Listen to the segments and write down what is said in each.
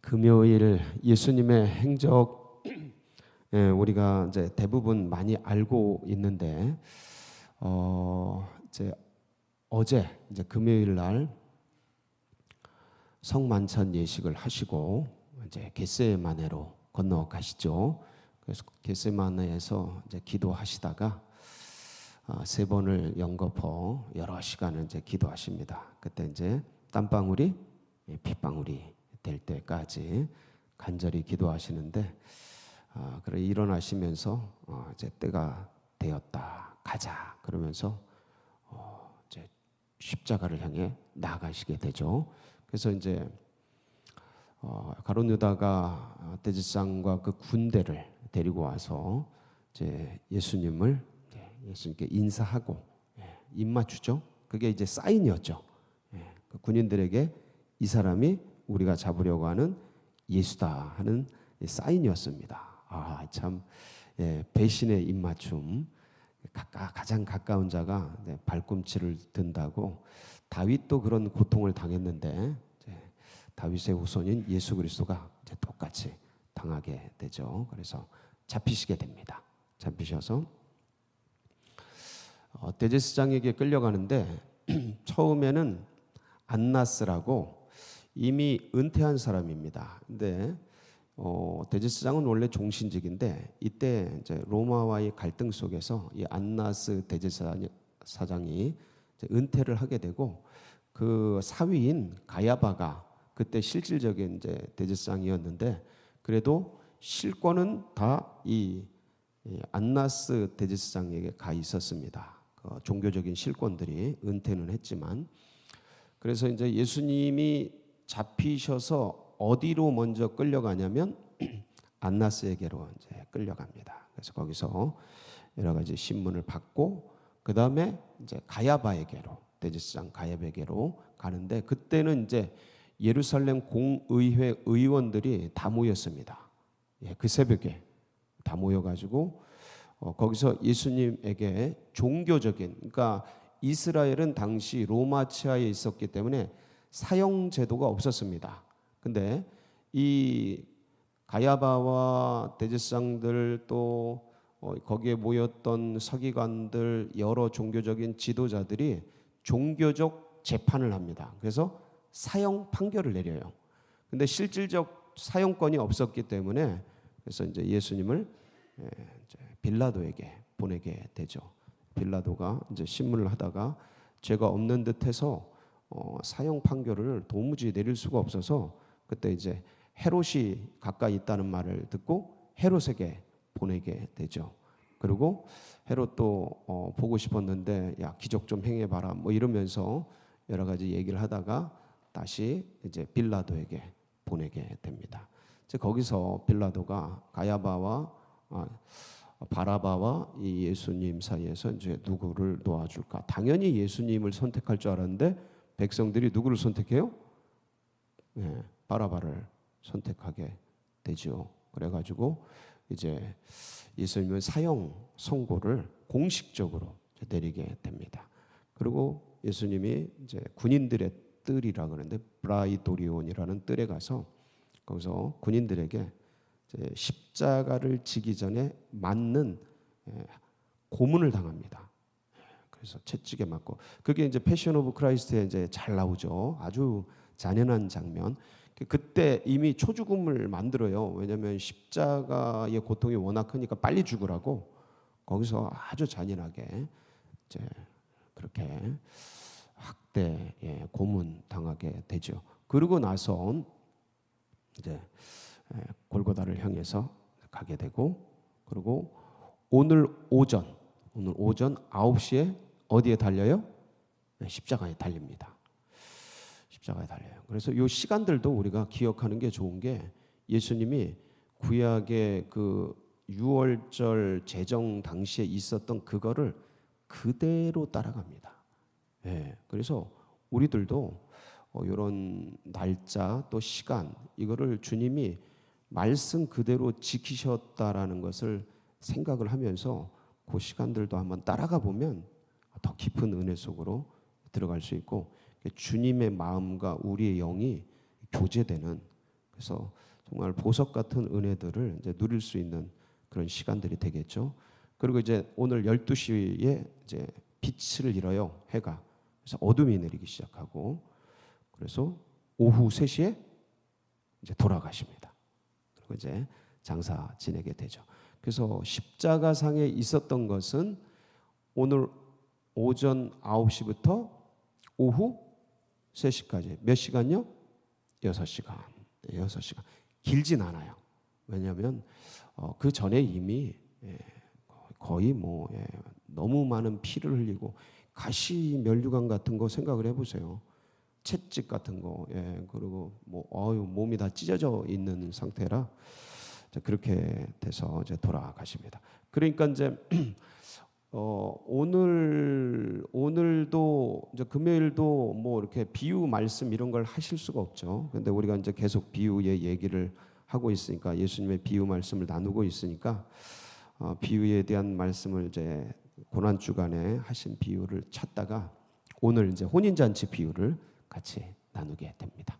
금요일 예수님의 행적 우리가 이제 대부분 많이 알고 있는데 이제 어제 이제 금요일 날 성만찬 예식을 하시고 이제 겟세마네로 건너가시죠. 그래서 겟세마네에서 이제 기도하시다가 세 번을 연거푸 여러 시간을 이제 기도하십니다. 그때 이제 땀방울이 핏방울이 될 때까지 간절히 기도하시는데 그래 일어나시면서 이제 때가 되었다 가자 그러면서 이제 십자가를 향해 나아가시게 되죠. 그래서 이제 가룟 유다가 대제사장과 그 군대를 데리고 와서 이제 예수님께 인사하고 입 맞추죠. 그게 이제 사인이었죠. 그 군인들에게 이 사람이 우리가 잡으려고 하는 예수다 하는 사인이었습니다. 참 배신의 입맞춤. 가장 가까운 자가 발꿈치를 든다고 다윗도 그런 고통을 당했는데 다윗의 후손인 예수 그리스도가 이제 똑같이 당하게 되죠. 그래서 잡히시게 됩니다. 잡히셔서 대제사장에게 끌려가는데 처음에는 안나스라고 이미 은퇴한 사람입니다. 근데 대제사장은 원래 종신직인데 이때 이제 로마와의 갈등 속에서 이 안나스 대제사장이 이제 은퇴를 하게 되고 그 사위인 가야바가 그때 실질적인 이제 대제사장이었는데 그래도 실권은 다 이 안나스 대제사장에게 가 있었습니다. 그 종교적인 실권들이 은퇴는 했지만 그래서 이제 예수님이 잡히셔서 어디로 먼저 끌려가냐면 안나스에게로 이제 끌려갑니다. 그래서 거기서 여러 가지 신문을 받고 그 다음에 이제 가야바에게로 대제사장 가야바에게로 가는데 그때는 이제 예루살렘 공의회 의원들이 다 모였습니다. 그 새벽에 다 모여가지고 거기서 예수님에게 종교적인 그러니까 이스라엘은 당시 로마 치하에 있었기 때문에 사형 제도가 없었습니다. 근데 이 가야바와 대제사장들 또 거기에 모였던 서기관들 여러 종교적인 지도자들이 종교적 재판을 합니다. 그래서 사형 판결을 내려요. 근데 실질적 사형권이 없었기 때문에 그래서 이제 예수님을 빌라도에게 보내게 되죠. 빌라도가 이제 신문을 하다가 죄가 없는 듯해서 사형 판결을 도무지 내릴 수가 없어서 그때 이제 헤롯이 가까이 있다는 말을 듣고 헤롯에게 보내게 되죠. 그리고 헤롯도 보고 싶었는데 야 기적 좀 행해봐라 뭐 이러면서 여러 가지 얘기를 하다가 다시 이제 빌라도에게 보내게 됩니다. 이제 거기서 빌라도가 가야바와 바라바와 이 예수님 사이에서 이제 누구를 놓아줄까? 당연히 예수님을 선택할 줄 알았는데 백성들이 누구를 선택해요? 바라바를 선택하게 되죠. 그래가지고 이제 예수님은 사형 선고를 공식적으로 내리게 됩니다. 그리고 예수님이 이제 군인들의 뜰이라 그러는데 브라이도리온이라는 뜰에 가서 거기서 군인들에게 이제 십자가를 지기 전에 맞는 고문을 당합니다. 그래서 채찍에 맞고 그게 이제 패션 오브 크라이스트에 이제 잘 나오죠. 아주 잔인한 장면. 그때 이미 초죽음을 만들어요. 왜냐하면 십자가의 고통이 워낙 크니까 빨리 죽으라고 거기서 아주 잔인하게 이제 그렇게 학대 고문 당하게 되죠. 그러고 나서 이제 골고다를 향해서 가게 되고 그리고 오늘 오전 9시에 어디에 달려요? 십자가에 달립니다. 십자가에 달려요. 그래서 이 시간들도 우리가 기억하는 게 좋은 게 예수님이 구약의 그 유월절 제정 당시에 있었던 그거를 그대로 따라갑니다. 그래서 우리들도 이런 날짜 또 시간 이거를 주님이 말씀 그대로 지키셨다라는 것을 생각을 하면서 그 시간들도 한번 따라가 보면 더 깊은 은혜 속으로 들어갈 수 있고 주님의 마음과 우리의 영이 교제되는 그래서 정말 보석 같은 은혜들을 이제 누릴 수 있는 그런 시간들이 되겠죠. 그리고 이제 오늘 12시에 이제 빛을 잃어요, 해가. 그래서 어둠이 내리기 시작하고, 그래서 오후 3시에 이제 돌아가십니다. 그리고 이제 장사 지내게 되죠. 그래서 십자가상에 있었던 것은 오늘 오전 9시부터 오후 3시까지 몇 시간요? 6시간. 6시간. 길진 않아요. 왜냐하면 그 전에 이미 거의 너무 많은 피를 흘리고 가시 면류관 같은 거 생각을 해보세요. 채찍 같은 거, 그리고 몸이 다 찢어져 있는 상태라 그렇게 돼서 이제 돌아가십니다. 그러니까 이제 오늘도 이제 금요일도 뭐 이렇게 비유 말씀 이런 걸 하실 수가 없죠. 근데 우리가 이제 계속 비유의 얘기를 하고 있으니까, 예수님의 비유 말씀을 나누고 있으니까 비유에 대한 말씀을 이제 고난 주간에 하신 비유를 찾다가 오늘 이제 혼인잔치 비유를 같이 나누게 됩니다.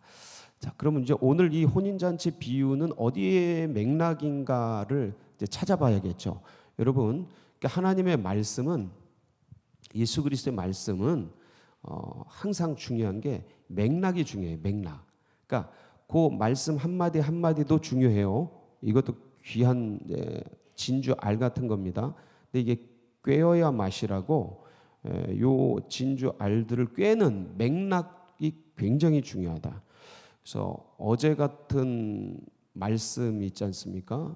자, 그러면 이제 오늘 이 혼인잔치 비유는 어디에 맥락인가를 이제 찾아봐야겠죠. 여러분, 하나님의 말씀은, 예수 그리스도의 말씀은 항상 중요한 게 맥락이 중요해요. 맥락. 그러니까 그 말씀 한마디 한마디도 중요해요. 이것도 귀한 진주 알 같은 겁니다. 근데 이게 꿰어야 맛이라고, 요 진주 알들을 꿰는 맥락이 굉장히 중요하다. 그래서 어제 같은 말씀 있지 않습니까?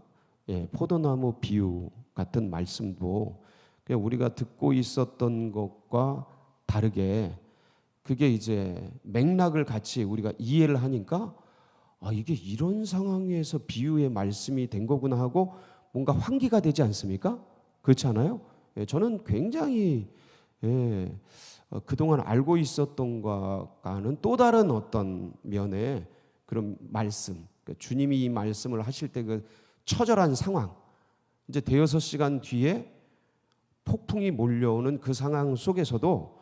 포도나무 비유 같은 말씀도 그냥 우리가 듣고 있었던 것과 다르게 그게 이제 맥락을 같이 우리가 이해를 하니까 이게 이런 상황에서 비유의 말씀이 된 거구나 하고 뭔가 환기가 되지 않습니까? 그렇지 않아요? 저는 굉장히 그동안 알고 있었던 것과는 또 다른 어떤 면의 그런 말씀, 주님이 이 말씀을 하실 때 그 처절한 상황, 이제 대여섯 시간 뒤에 폭풍이 몰려오는 그 상황 속에서도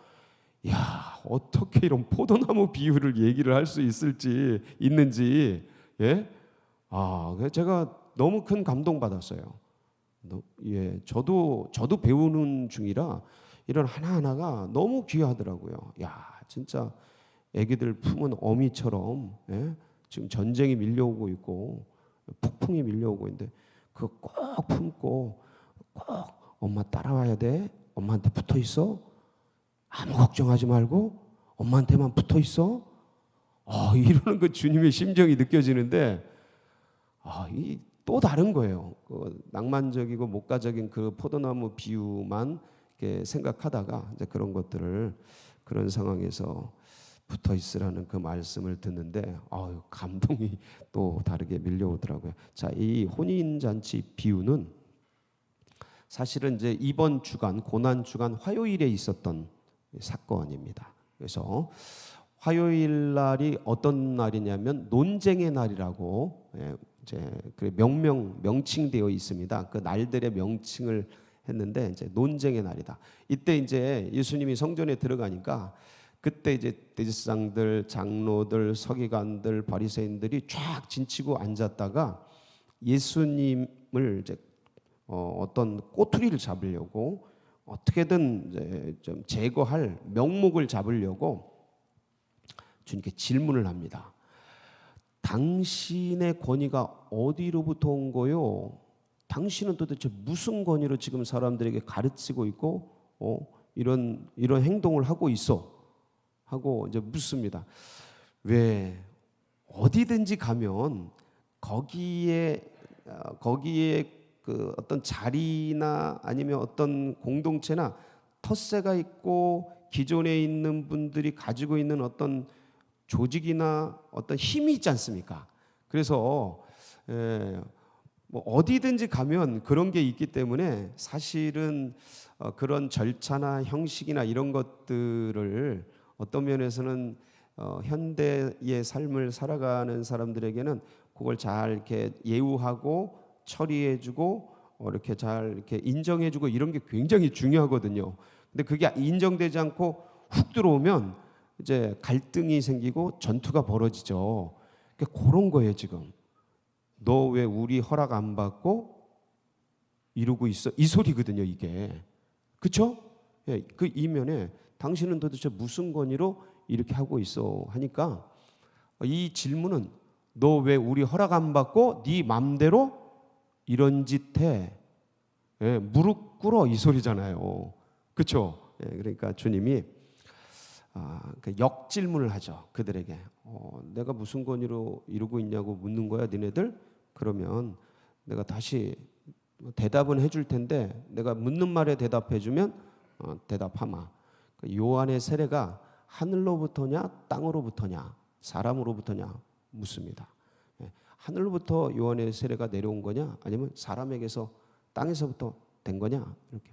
어떻게 이런 포도나무 비유를 얘기를 할 수 있는지 제가 너무 큰 감동 받았어요. 저도 배우는 중이라 이런 하나하나가 너무 귀하더라고요. 진짜 애기들 품은 어미처럼 지금 전쟁이 밀려오고 있고 폭풍이 밀려오고 있는데 그거 꼭 품고 꼭 엄마 따라와야 돼. 엄마한테 붙어 있어. 아무 걱정하지 말고 엄마한테만 붙어 있어. 이러는 그 주님의 심정이 느껴지는데 이 또 다른 거예요. 그 낭만적이고 목가적인 그 포도나무 비유만 이렇게 생각하다가 이제 그런 것들을 그런 상황에서 붙어 있으라는 그 말씀을 듣는데 감동이 또 다르게 밀려오더라고요. 자, 이 혼인잔치 비유는 사실은 이제 이번 주간 고난 주간 화요일에 있었던 사건입니다. 그래서 화요일 날이 어떤 날이냐면 논쟁의 날이라고 이제 명칭되어 있습니다. 그 날들의 명칭을 했는데 이제 논쟁의 날이다. 이때 이제 예수님이 성전에 들어가니까 그때 이제 대제사장들, 장로들, 서기관들, 바리새인들이 쫙 진치고 앉았다가 예수님을 이제 어떤 꼬투리를 잡으려고 어떻게든 이제 좀 제거할 명목을 잡으려고 주님께 질문을 합니다. 당신의 권위가 어디로부터 온 거요? 당신은 도대체 무슨 권위로 지금 사람들에게 가르치고 있고 이런 행동을 하고 있어? 하고 이제 묻습니다. 왜 어디든지 가면 거기에 그 어떤 자리나 아니면 어떤 공동체나 텃세가 있고 기존에 있는 분들이 가지고 있는 어떤 조직이나 어떤 힘이 있지 않습니까? 그래서 뭐 어디든지 가면 그런 게 있기 때문에 사실은 그런 절차나 형식이나 이런 것들을 어떤 면에서는 현대의 삶을 살아가는 사람들에게는 그걸 잘 이렇게 예우하고 처리해주고 이렇게 잘 이렇게 인정해주고 이런 게 굉장히 중요하거든요. 근데 그게 인정되지 않고 훅 들어오면 이제 갈등이 생기고 전투가 벌어지죠. 그러니까 그런 거예요 지금. 너 왜 우리 허락 안 받고 이러고 있어? 이 소리거든요 이게. 그렇죠? 예, 그 이면에 당신은 도대체 무슨 권위로 이렇게 하고 있어 하니까 이 질문은 너 왜 우리 허락 안 받고 네 맘대로 이런 짓 해? 예, 무릎 꿇어 이 소리잖아요. 그렇죠? 예, 그러니까 주님이 그 역질문을 하죠 그들에게. 내가 무슨 권위로 이러고 있냐고 묻는 거야 니네들? 그러면 내가 다시 대답은 해줄 텐데 내가 묻는 말에 대답해주면 대답하마. 요한의 세례가 하늘로부터냐 땅으로부터냐 사람으로부터냐 묻습니다. 하늘로부터 요한의 세례가 내려온 거냐 아니면 사람에게서 땅에서부터 된 거냐 이렇게.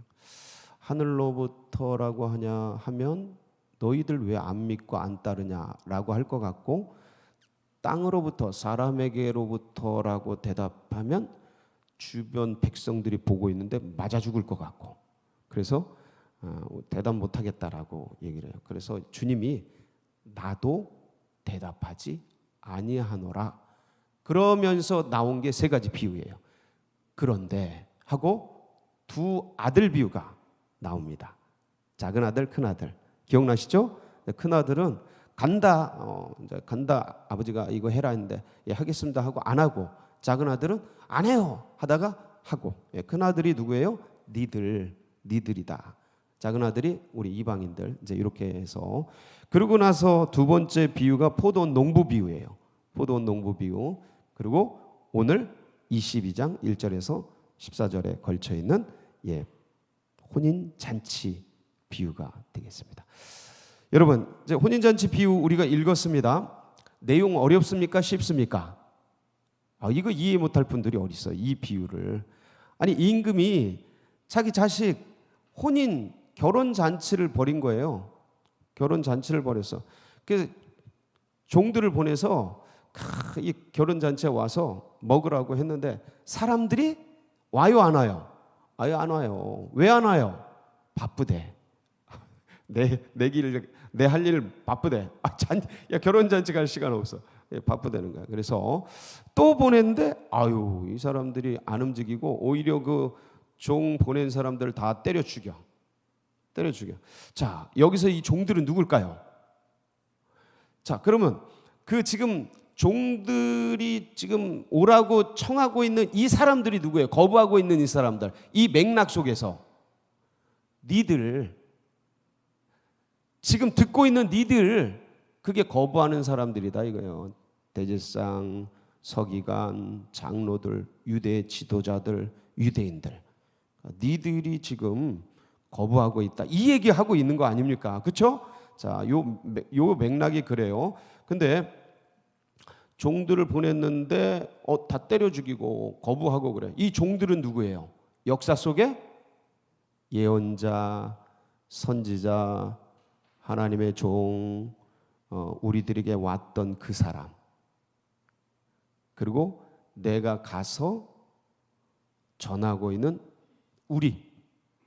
하늘로부터라고 하면 너희들 왜 안 믿고 안 따르냐라고 할 것 같고, 땅으로부터 사람에게로부터라고 대답하면 주변 백성들이 보고 있는데 맞아 죽을 것 같고, 그래서 대답 못하겠다라고 얘기를 해요. 그래서 주님이 나도 대답하지 아니하노라 그러면서 나온 게 세 가지 비유예요. 그런데 하고 두 아들 비유가 나옵니다. 작은 아들, 큰 아들. 기억나시죠? 큰 아들은 간다 아버지가 이거 해라 했는데 예, 하겠습니다 하고 안 하고, 작은 아들은 안 해요 하다가 하고. 예, 큰 아들이 누구예요? 니들이다. 작은 아들이 우리 이방인들. 이제 이렇게 해서, 그러고 나서 두 번째 비유가 포도원 농부 비유예요. 포도원 농부 비유. 그리고 오늘 22장 1절에서 14절에 걸쳐 있는 혼인 잔치 비유가 되겠습니다. 여러분, 이제 혼인 잔치 비유 우리가 읽었습니다. 내용 어렵습니까? 쉽습니까? 이거 이해 못할 분들이 어디 있어요? 이 비유를. 아니, 임금이 자기 자식 혼인 결혼 잔치를 벌인 거예요. 결혼 잔치를 벌였어. 그래서 종들을 보내서 이 결혼 잔치에 와서 먹으라고 했는데 사람들이 와요 안 와요? 아예 안 와요. 왜 안 와요? 바쁘대. 내 할 일 바쁘대. 결혼 잔치 갈 시간 없어. 바쁘다는 거야. 그래서 또 보냈는데 이 사람들이 안 움직이고 오히려 그 종 보낸 사람들을 다 때려 죽여. 자, 여기서 이 종들은 누굴까요? 자, 그러면 그 지금 종들이 지금 오라고 청하고 있는 이 사람들이 누구예요? 거부하고 있는 이 사람들. 이 맥락 속에서 니들, 지금 듣고 있는 니들, 그게 거부하는 사람들이다 이거예요. 대제사장, 서기관, 장로들, 유대 지도자들, 유대인들. 니들이 지금 거부하고 있다. 이 얘기하고 있는 거 아닙니까? 그렇죠? 자, 요 맥락이 그래요. 근데 종들을 보냈는데 다 때려 죽이고 거부하고 그래. 이 종들은 누구예요? 역사 속에 예언자, 선지자, 하나님의 종, 우리들에게 왔던 그 사람. 그리고 내가 가서 전하고 있는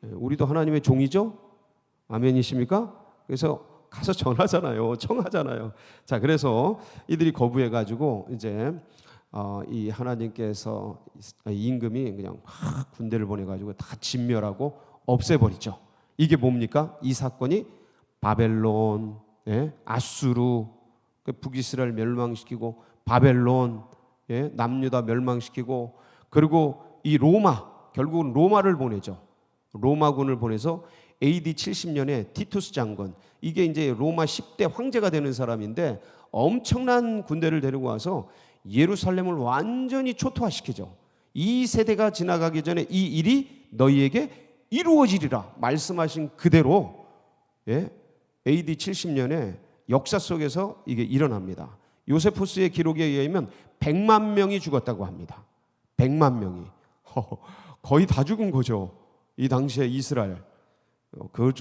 우리도 하나님의 종이죠? 아멘이십니까? 그래서 가서 전하잖아요. 청하잖아요. 자, 그래서 이들이 거부해가지고 이제 이 하나님께서 임금이 그냥 군대를 보내가지고 다 진멸하고 없애버리죠. 이게 뭡니까? 이 사건이 바벨론, 아수르, 북이스라엘 멸망시키고 바벨론, 남유다 멸망시키고, 그리고 이 로마, 결국은 로마를 보내죠. 로마군을 보내서 AD 70년에 티투스 장군, 이게 이제 로마 10대 황제가 되는 사람인데 엄청난 군대를 데리고 와서 예루살렘을 완전히 초토화시키죠. 이 세대가 지나가기 전에 이 일이 너희에게 이루어지리라 말씀하신 그대로 AD 70년에 역사 속에서 이게 일어납니다. 요세푸스의 기록에 의하면 100만 명이 죽었다고 합니다. 100만 명이. 거의 다 죽은 거죠. 이 당시에 이스라엘.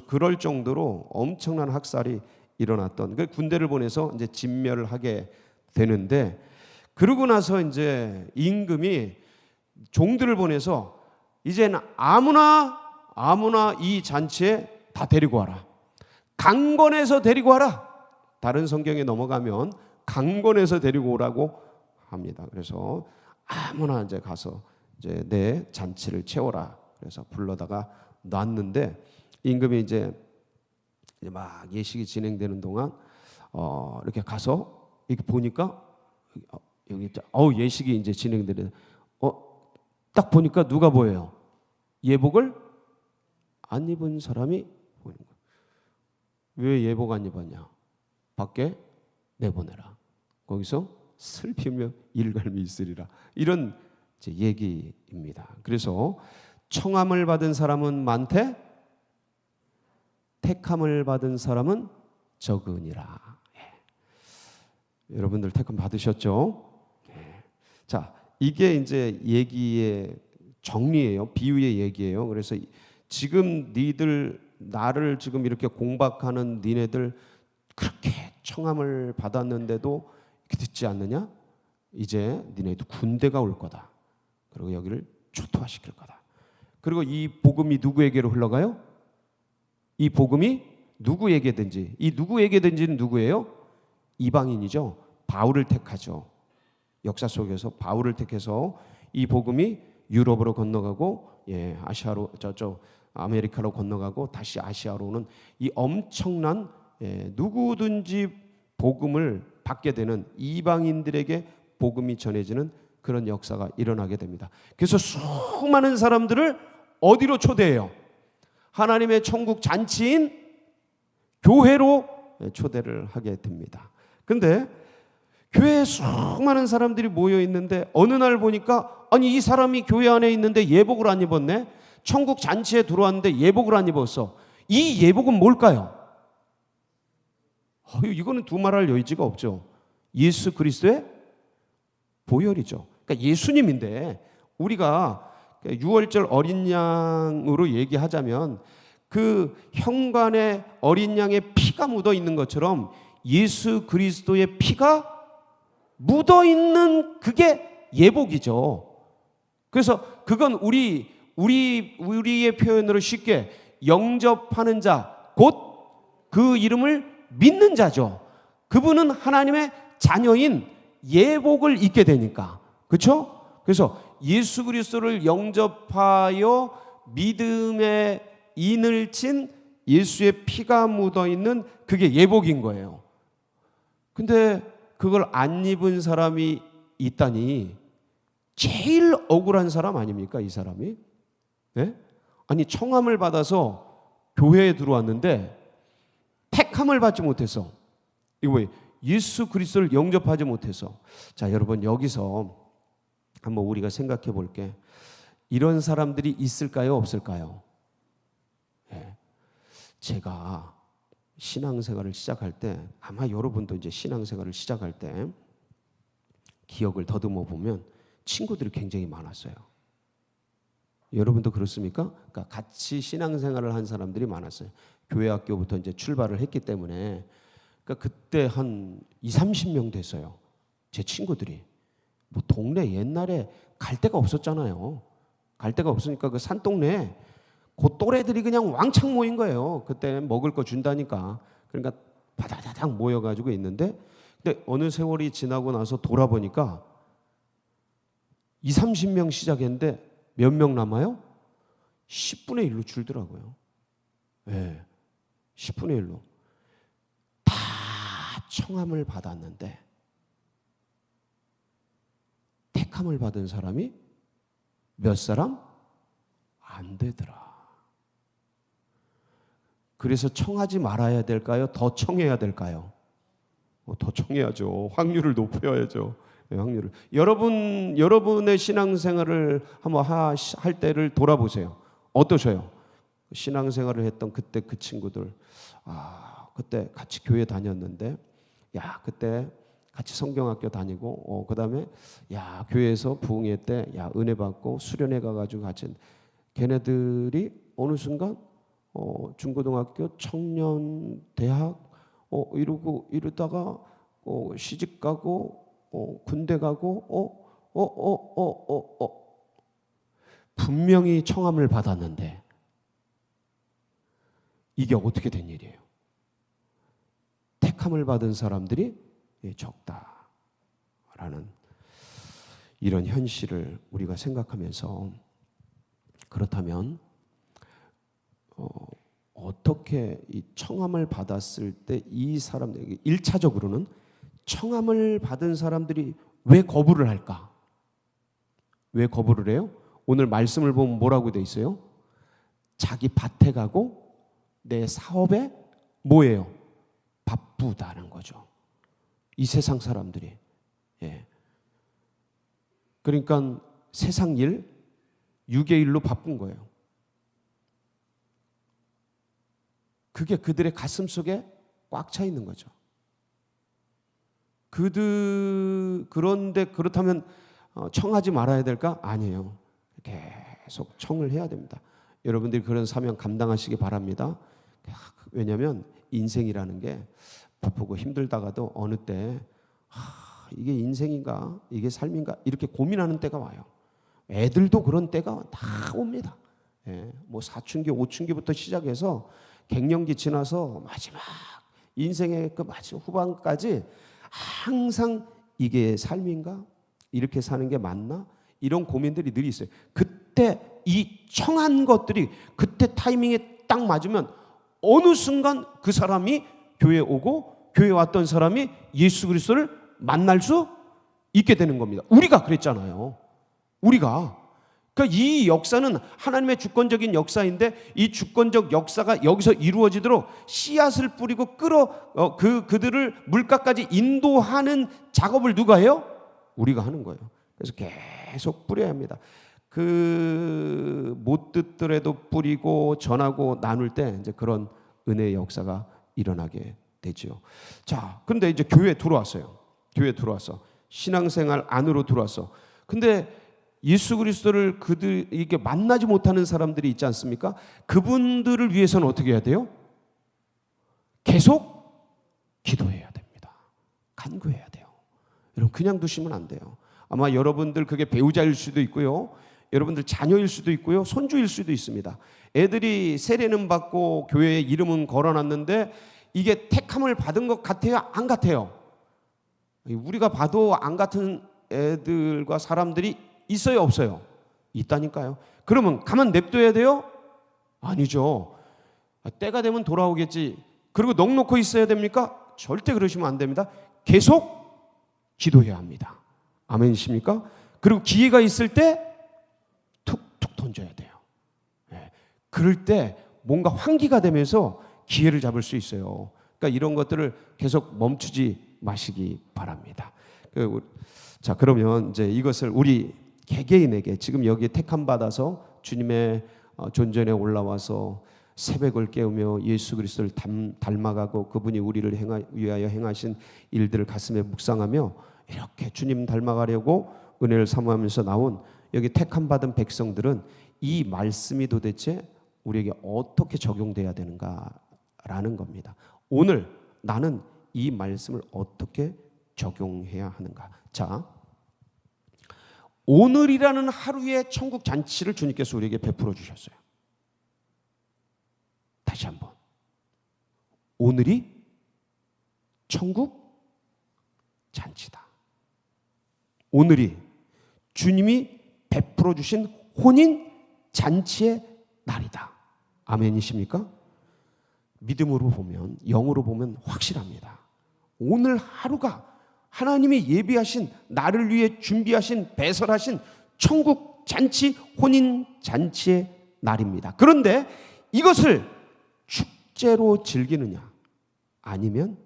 그럴 정도로 엄청난 학살이 일어났던, 그 군대를 보내서 이제 진멸을 하게 되는데, 그러고 나서 이제 임금이 종들을 보내서 이제는 아무나 이 잔치에 다 데리고 와라. 강권해서 데리고 와라. 다른 성경에 넘어가면 강권해서 데리고 오라고 합니다. 그래서 아무나 이제 가서 이제 내 잔치를 채워라. 그래서 불러다가 놨는데 임금이 이제 막 예식이 진행되는 동안 이렇게 가서 이렇게 보니까 여기 예식이 이제 진행되는 딱 보니까 누가 보여요? 예복을 안 입은 사람이 보이는 거예요. 왜 예복 안 입었냐? 밖에 내보내라. 거기서 슬피며 일갈미 있으리라. 이런 이제 얘기입니다. 그래서 청함을 받은 사람은 많되 택함을 받은 사람은 적으니라. 여러분들 택함 받으셨죠? 자, 이게 이제 얘기의 정리예요. 비유의 얘기예요. 그래서 지금 나를 지금 이렇게 공박하는 니네들 그렇게 청함을 받았는데도 이렇게 듣지 않느냐? 이제 니네도 군대가 올 거다. 그리고 여기를 초토화시킬 거다. 그리고 이 복음이 누구에게로 흘러가요? 이 복음이 누구에게든지, 이 누구에게든지는 누구예요? 이방인이죠. 바울을 택하죠. 역사 속에서 바울을 택해서 이 복음이 유럽으로 건너가고, 아시아로 저쪽 아메리카로 건너가고 다시 아시아로 오는 이 엄청난 누구든지 복음을 받게 되는 이방인들에게 복음이 전해지는 그런 역사가 일어나게 됩니다. 그래서 수많은 사람들을 어디로 초대해요? 하나님의 천국 잔치인 교회로 초대를 하게 됩니다. 근데 교회에 수많은 사람들이 모여 있는데 어느 날 보니까 아니 이 사람이 교회 안에 있는데 예복을 안 입었네. 천국 잔치에 들어왔는데 예복을 안 입었어. 이 예복은 뭘까요? 이거는 두말할 여지가 없죠. 예수 그리스도의 보혈이죠. 그러니까 예수님인데 우리가 6월절 어린 양으로 얘기하자면 그 현관에 어린 양의 피가 묻어 있는 것처럼 예수 그리스도의 피가 묻어 있는 그게 예복이죠. 그래서 그건 우리의 표현으로 쉽게 영접하는 자, 곧 그 이름을 믿는 자죠. 그분은 하나님의 자녀인 예복을 입게 되니까. 그렇죠? 그래서 예수 그리스도를 영접하여 믿음의 인을 친 예수의 피가 묻어 있는 그게 예복인 거예요. 근데 그걸 안 입은 사람이 있다니 제일 억울한 사람 아닙니까? 이 사람이? 네? 아니 청함을 받아서 교회에 들어왔는데 택함을 받지 못해서 이거 뭐예요? 예수 그리스도를 영접하지 못해서. 자, 여러분 여기서 한번 우리가 생각해 볼게. 이런 사람들이 있을까요? 없을까요? 네. 제가 신앙생활을 시작할 때 아마 여러분도 이제 신앙생활을 시작할 때 기억을 더듬어 보면 친구들이 굉장히 많았어요. 여러분도 그렇습니까? 그러니까 같이 신앙생활을 한 사람들이 많았어요. 교회 학교부터 이제 출발을 했기 때문에 그러니까 그때 한 20-30명 됐어요. 제 친구들이. 뭐 동네 옛날에 갈 데가 없었잖아요. 갈 데가 없으니까 그 산동네에 그 또래들이 그냥 왕창 모인 거예요. 그때 먹을 거 준다니까. 그러니까 바다다닥 모여가지고 있는데 근데 어느 세월이 지나고 나서 돌아보니까 20-30명 시작했는데 몇 명 남아요? 10분의 1로 줄더라고요. 네, 10분의 1로. 다 청함을 받았는데 택함을 받은 사람이 몇 사람? 안 되더라. 그래서 청하지 말아야 될까요? 더 청해야 될까요? 더 청해야죠. 확률을 높여야죠. 네, 확률을. 여러분의 신앙생활을 한번 할 때를 돌아보세요. 어떠셔요? 신앙생활을 했던 그때 그 친구들. 그때 같이 교회 다녔는데, 그때 같이 성경학교 다니고, 그다음에 교회에서 부흥회 때 은혜 받고 수련회 가가지고 같이 걔네들이 어느 순간 중고등학교, 청년, 대학 이러다가 시집 가고 군대 가고 분명히 청함을 받았는데 이게 어떻게 된 일이에요? 택함을 받은 사람들이 적다라는 이런 현실을 우리가 생각하면서 그렇다면 어떻게 이 청함을 받았을 때 이 사람들에게 1차적으로는 청함을 받은 사람들이 왜 거부를 할까? 왜 거부를 해요? 오늘 말씀을 보면 뭐라고 돼 있어요? 자기 밭에 가고 내 사업에 뭐예요? 바쁘다는 거죠. 이 세상 사람들이. 예. 그러니까 세상 일, 육의 일로 바쁜 거예요. 그게 그들의 가슴 속에 꽉 차 있는 거죠. 그런데 그렇다면 청하지 말아야 될까? 아니에요. 계속 청을 해야 됩니다. 여러분들이 그런 사명 감당하시기 바랍니다. 왜냐하면 인생이라는 게 바쁘고 힘들다가도 어느 때 이게 인생인가? 이게 삶인가? 이렇게 고민하는 때가 와요. 애들도 그런 때가 다 옵니다. 예, 뭐 사춘기, 오춘기부터 시작해서 갱년기 지나서 마지막 인생의 그 마지막 후반까지 항상 이게 삶인가? 이렇게 사는 게 맞나? 이런 고민들이 늘 있어요. 그때 이 청한 것들이 그때 타이밍에 딱 맞으면 어느 순간 그 사람이 교회에 오고 교회에 왔던 사람이 예수 그리스도를 만날 수 있게 되는 겁니다. 우리가 그랬잖아요. 우리가. 그러니까 이 역사는 하나님의 주권적인 역사인데 이 주권적 역사가 여기서 이루어지도록 씨앗을 뿌리고 그들을 물가까지 인도하는 작업을 누가 해요? 우리가 하는 거예요. 그래서 계속 뿌려야 합니다. 못 듣더라도 뿌리고 전하고 나눌 때 이제 그런 은혜의 역사가 일어나게 되죠. 자, 근데 이제 교회에 들어왔어요. 교회에 들어왔어. 신앙생활 안으로 들어왔어. 근데 예수 그리스도를 이게 만나지 못하는 사람들이 있지 않습니까? 그분들을 위해서는 어떻게 해야 돼요? 계속 기도해야 됩니다. 간구해야 돼요. 여러분 그냥 두시면 안 돼요. 아마 여러분들 그게 배우자일 수도 있고요. 여러분들 자녀일 수도 있고요. 손주일 수도 있습니다. 애들이 세례는 받고 교회에 이름은 걸어놨는데 이게 택함을 받은 것 같아요? 안 같아요? 우리가 봐도 안 같은 애들과 사람들이 있어요? 없어요? 있다니까요. 그러면 가만 냅둬야 돼요? 아니죠. 때가 되면 돌아오겠지. 그리고 넋놓고 있어야 됩니까? 절대 그러시면 안 됩니다. 계속 기도해야 합니다. 아멘이십니까? 그리고 기회가 있을 때 툭툭 던져야 돼요. 네. 그럴 때 뭔가 환기가 되면서 기회를 잡을 수 있어요. 그러니까 이런 것들을 계속 멈추지 마시기 바랍니다. 자, 그러면 이제 이것을 우리 개개인에게 지금 여기에 택함 받아서 주님의 존전에 올라와서 새벽을 깨우며 예수 그리스도를 닮아가고 그분이 우리를 위하여 행하신 일들을 가슴에 묵상하며 이렇게 주님 닮아가려고 은혜를 사모하면서 나온 여기 택함 받은 백성들은 이 말씀이 도대체 우리에게 어떻게 적용돼야 되는가라는 겁니다. 오늘 나는 이 말씀을 어떻게 적용해야 하는가? 자, 오늘이라는 하루의 천국 잔치를 주님께서 우리에게 베풀어 주셨어요. 다시 한번. 오늘이 천국 잔치다. 오늘이 주님이 베풀어 주신 혼인 잔치의 날이다. 아멘이십니까? 믿음으로 보면, 영으로 보면 확실합니다. 오늘 하루가 하나님이 예비하신, 나를 위해 준비하신, 배설하신 천국 잔치, 혼인 잔치의 날입니다. 그런데 이것을 축제로 즐기느냐, 아니면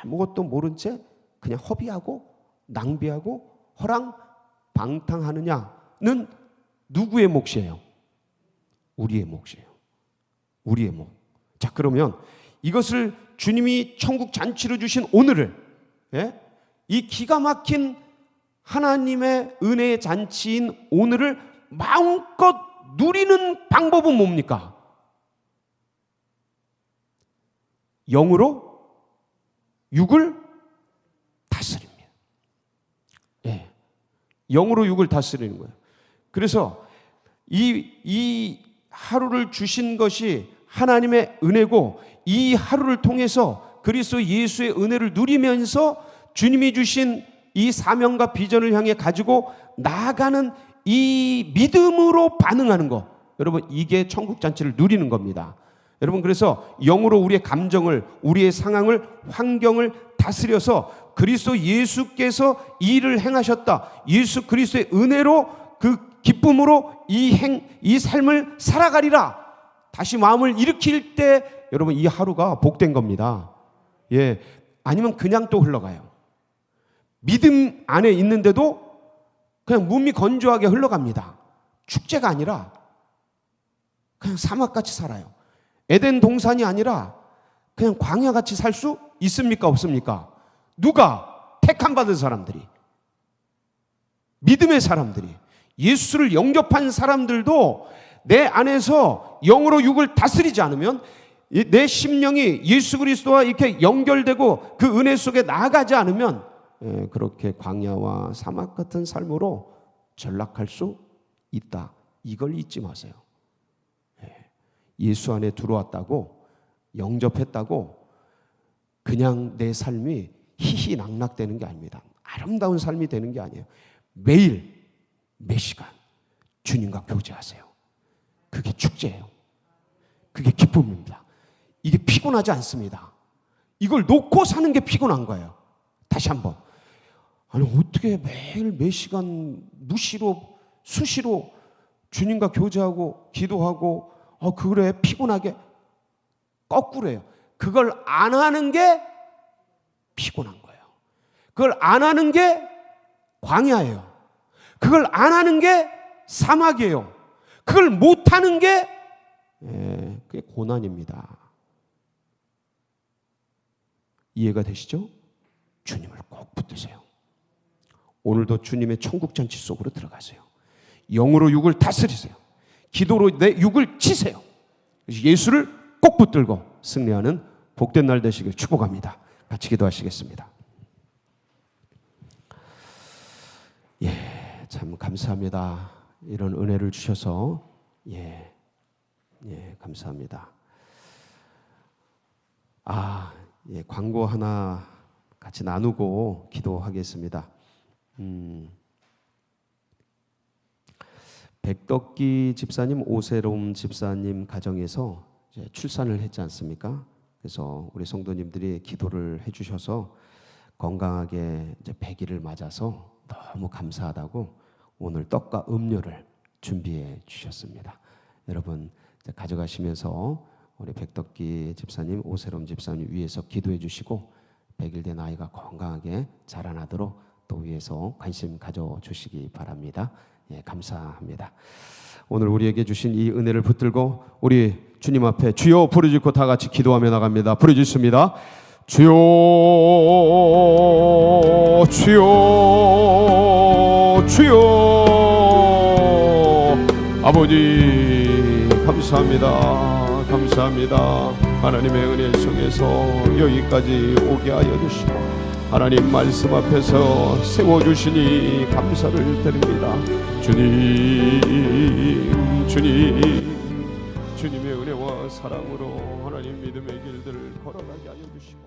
아무것도 모른 채 그냥 허비하고 낭비하고 허랑방탕하느냐는 누구의 몫이에요? 우리의 몫이에요. 우리의 몫. 자, 그러면 이것을 주님이 천국 잔치로 주신 오늘을, 이 기가 막힌 하나님의 은혜의 잔치인 오늘을 마음껏 누리는 방법은 뭡니까? 영으로 육을 다스립니다. 영으로 육을 다스리는 거예요. 그래서 이 하루를 주신 것이 하나님의 은혜고, 이 하루를 통해서 그리스도 예수의 은혜를 누리면서 주님이 주신 이 사명과 비전을 향해 가지고 나아가는 이 믿음으로 반응하는 거, 여러분 이게 천국잔치를 누리는 겁니다. 여러분 그래서 영으로 우리의 감정을, 우리의 상황을, 환경을 다스려서 그리스도 예수께서 이 일을 행하셨다, 예수 그리스도의 은혜로 그 기쁨으로 이 삶을 살아가리라, 다시 마음을 일으킬 때 여러분 이 하루가 복된 겁니다. 예, 아니면 그냥 또 흘러가요. 믿음 안에 있는데도 그냥 몸이 건조하게 흘러갑니다. 축제가 아니라 그냥 사막같이 살아요. 에덴 동산이 아니라 그냥 광야같이 살 수 있습니까? 없습니까? 누가? 택함 받은 사람들이, 믿음의 사람들이, 예수를 영접한 사람들도 내 안에서 영으로 육을 다스리지 않으면, 내 심령이 예수 그리스도와 이렇게 연결되고 그 은혜 속에 나아가지 않으면 그렇게 광야와 사막 같은 삶으로 전락할 수 있다. 이걸 잊지 마세요. 예수 안에 들어왔다고, 영접했다고 그냥 내 삶이 희희낙락되는 게 아닙니다. 아름다운 삶이 되는 게 아니에요. 매일 매 시간 주님과 교제하세요. 그게 축제예요. 그게 기쁨입니다. 이게 피곤하지 않습니다. 이걸 놓고 사는 게 피곤한 거예요. 다시 한번, 아니 어떻게 매일 매 시간 무시로 수시로 주님과 교제하고 기도하고 그래 피곤하게, 거꾸로예요. 그걸 안 하는 게 피곤한 거예요. 그걸 안 하는 게 광야예요. 그걸 안 하는 게 사막이에요. 그걸 못 하는 게 그게 고난입니다. 이해가 되시죠? 주님을 꼭 붙드세요. 오늘도 주님의 천국잔치 속으로 들어가세요. 영으로 육을 다스리세요. 기도로 내 육을 치세요. 예수를 꼭 붙들고 승리하는 복된 날 되시길 축복합니다. 같이 기도하시겠습니다. 참 감사합니다. 이런 은혜를 주셔서 감사합니다. 광고 하나 같이 나누고 기도하겠습니다. 백덕기 집사님, 오세롬 집사님 가정에서 이제 출산을 했지 않습니까? 그래서 우리 성도님들이 기도를 해주셔서 건강하게 이제 100일을 맞아서 너무 감사하다고 오늘 떡과 음료를 준비해 주셨습니다. 여러분 가져가시면서 우리 백덕기 집사님, 오세롬 집사님 위해서 기도해 주시고 100일 된 아이가 건강하게 자라나도록 또 위해서 관심 가져주시기 바랍니다. 감사합니다. 오늘 우리에게 주신 이 은혜를 붙들고 우리 주님 앞에 주여 부르짖고 다 같이 기도하며 나갑니다. 부르짖습니다. 주여, 주여, 주여. 아버지 감사합니다. 감사합니다. 하나님의 은혜 속에서 여기까지 오게 하여 주시고 하나님 말씀 앞에서 세워주시니 감사를 드립니다. 주님의 은혜와 사랑으로 하나님 믿음의 길들을 걸어가게 하여 주시고